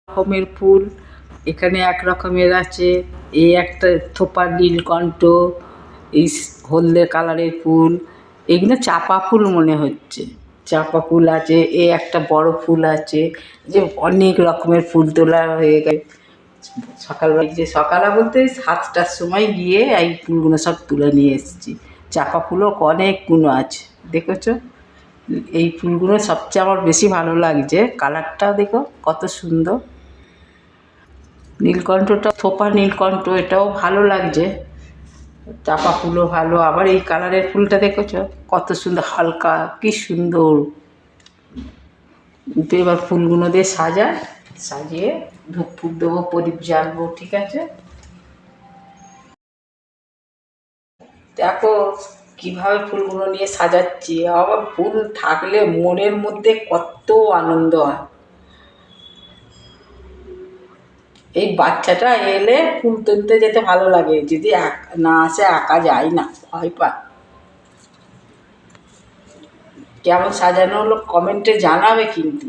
রকমের ফুল, এখানে এক রকমের আছে। এই একটা থোপা নীলকণ্ঠ, এই হলদে কালারের ফুল, এগুলো চাপা ফুল মনে হচ্ছে। চাপা ফুল আছে, এই একটা বড় ফুল আছে। যে অনেক রকমের ফুল তোলা হয়ে গেছে। সকালবেলা যে সকালে বলতে 7টার সময় গিয়ে এই ফুলগুলো সব তুলে নিয়ে এসেছি। চাপা ফুলও অনেকগুলো আছে, দেখেছো? এই ফুলগুলো সবচেয়ে আমার বেশি ভালো লাগছে। কালারটাও দেখো কত সুন্দর। নীলকণ্ঠটা থোপা নীলকণ্ঠ, এটাও ভালো লাগছে। চাপা ফুলও ভালো। আবার এই কালারের ফুলটা দেখেছো কত সুন্দর, হালকা, কি সুন্দর। এবার ফুলগুলো দিয়ে সাজিয়ে ধূপ ফুপ দেবো, প্রদীপ জ্বালবো। ঠিক আছে, দেখো কিভাবে ফুলগুলো নিয়ে সাজাচ্ছি। আবার ফুল থাকলে মনের মধ্যে কত আনন্দ হয়। এই বাচ্চাটা এলে ফুল তুলতে যেতে ভালো লাগে, যদি না আসে একা যায় না, ভয় পায়। কেমন সাজানো হলো কমেন্টে জানাবে কিন্তু।